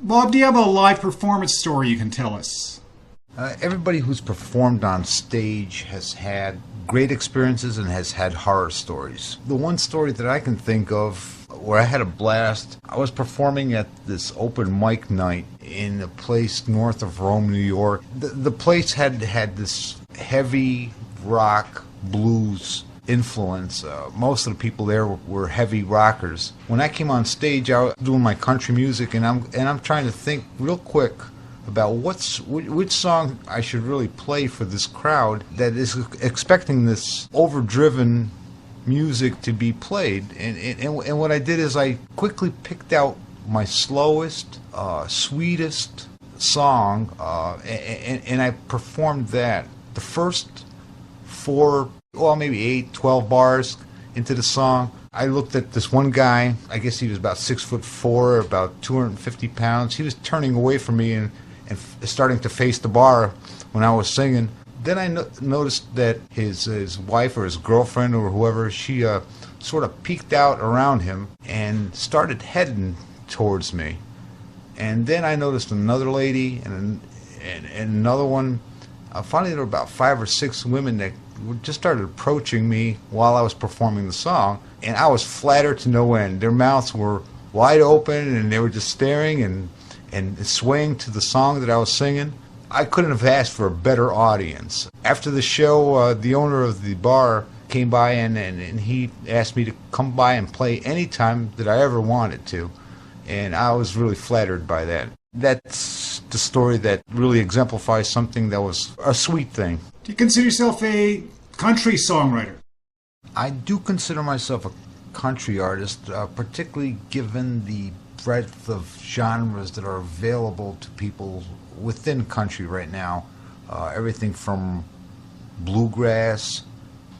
Bob, do you have a live performance story you can tell us? Everybody who's performed on stage has had great experiences and has had horror stories. The one story that I can think of where I had a blast, I was performing at this open mic night in a place north of Rome, New York. The place had this heavy rock, blues influence. Most of the people there were heavy rockers. When I came on stage, I was doing my country music, and I'm trying to think real quick about which song I should really play for this crowd that is expecting this overdriven music to be played. And what I did is I quickly picked out my slowest, sweetest song, and I performed that. The first 4, well, maybe 8, 12 bars into the song, I looked at this one guy. I guess he was about 6'4", about 250 pounds. He was turning away from me and starting to face the bar when I was singing. Then I noticed that his wife or his girlfriend or whoever, she sort of peeked out around him and started heading towards me. And then I noticed another lady and another one. Finally, there were about 5 or 6 women that just started approaching me while I was performing the song, and I was flattered to no end. Their mouths were wide open, and they were just staring and swaying to the song that I was singing. I couldn't have asked for a better audience. After the show, the owner of the bar came by and he asked me to come by and play any time that I ever wanted to, and I was really flattered by that. That's the story that really exemplifies something that was a sweet thing. Do you consider yourself a country songwriter? I do consider myself a country artist, particularly given the breadth of genres that are available to people within country right now. Everything from bluegrass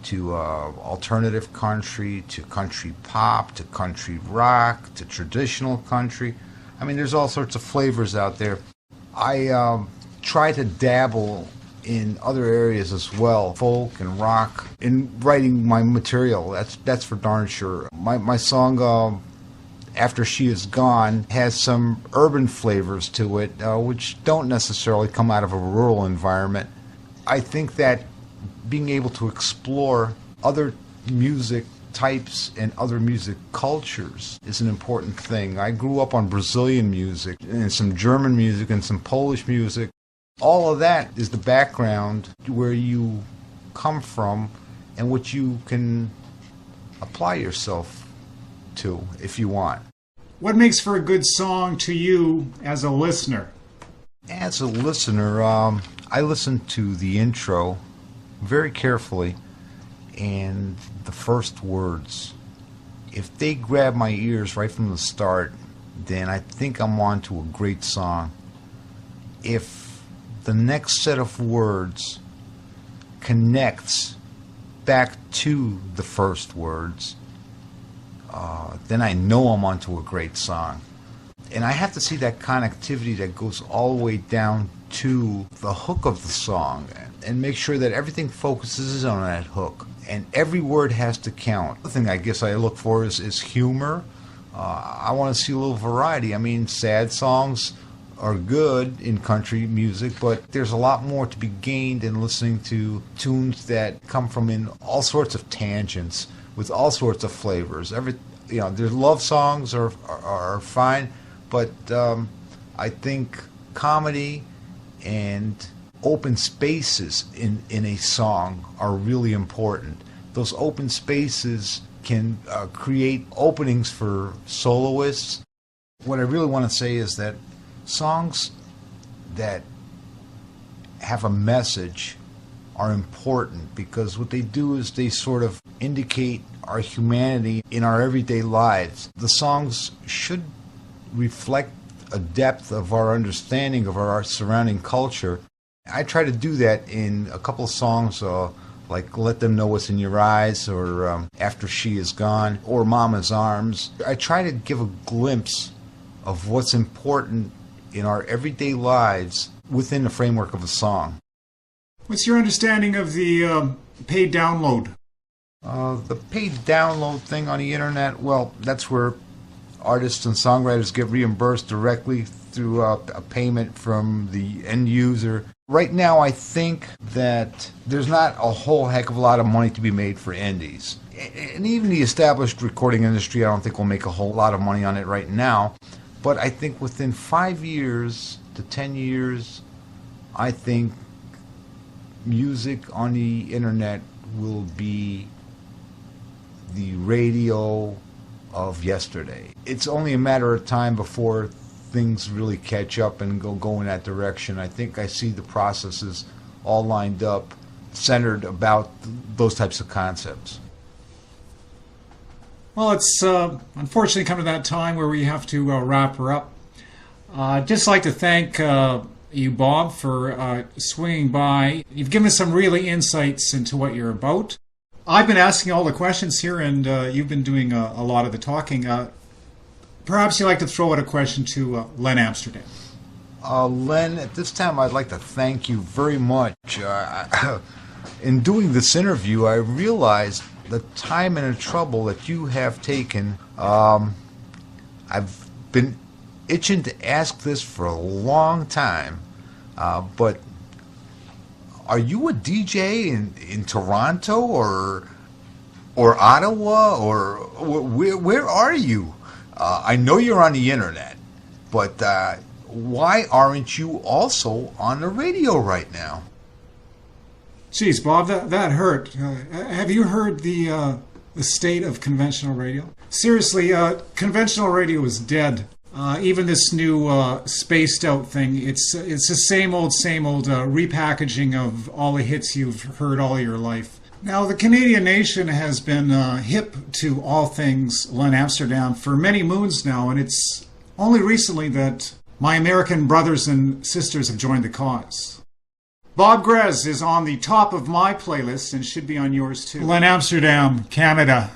to alternative country to country pop to country rock to traditional country. I mean, there's all sorts of flavors out there. I try to dabble in other areas as well, folk and rock, in writing my material. That's for darn sure. My song After She Is Gone has some urban flavors to it, which don't necessarily come out of a rural environment. I think that being able to explore other music types and other music cultures is an important thing. I grew up on Brazilian music and some German music and some Polish music. All of that is the background where you come from and what you can apply yourself to if you want. What makes for a good song to you as a listener? As a listener, I listen to the intro very carefully and the first words. If they grab my ears right from the start, then I think I'm on to a great song. If the next set of words connects back to the first words, then I know I'm onto a great song. And I have to see that connectivity that goes all the way down to the hook of the song and make sure that everything focuses on that hook. And every word has to count. The thing I guess I look for is humor. I want to see a little variety. I mean, sad songs are good in country music, but there's a lot more to be gained in listening to tunes that come from in all sorts of tangents with all sorts of flavors. Their love songs are fine, but I think comedy and open spaces in a song are really important. Those open spaces can create openings for soloists. What I really want to say is that songs that have a message are important because what they do is they sort of indicate our humanity in our everyday lives. The songs should reflect a depth of our understanding of our surrounding culture. I try to do that in a couple of songs like Let Them Know What's in Your Eyes or After She Is Gone or Mama's Arms. I try to give a glimpse of what's important in our everyday lives within the framework of a song. What's your understanding of the paid download? The paid download thing on the internet, well, that's where artists and songwriters get reimbursed directly through a payment from the end user. Right now, I think that there's not a whole heck of a lot of money to be made for indies. And even the established recording industry, I don't think will make a whole lot of money on it right now. But I think within 5 years to 10 years, I think music on the internet will be the radio of yesterday. It's only a matter of time before things really catch up and go in that direction. I think I see the processes all lined up, centered about those types of concepts. Well, it's unfortunately come to that time where we have to wrap her up. I'd just like to thank you, Bob, for swinging by. You've given us some really insights into what you're about. I've been asking all the questions here, and you've been doing a lot of the talking. Perhaps you'd like to throw out a question to Len Amsterdam. Len, at this time I'd like to thank you very much. In doing this interview, I realized the time and the trouble that you have taken. I've been itching to ask this for a long time, but are you a DJ in Toronto or Ottawa, or where are you? I know you're on the internet, but why aren't you also on the radio right now? Geez, Bob, that hurt. Have you heard the state of conventional radio? Seriously, conventional radio is dead. Even this new spaced out thing, it's the same old repackaging of all the hits you've heard all your life. Now, the Canadian nation has been hip to all things Len Amsterdam for many moons now, and it's only recently that my American brothers and sisters have joined the cause. Bob Grez is on the top of my playlist and should be on yours too. Len Amsterdam, Canada.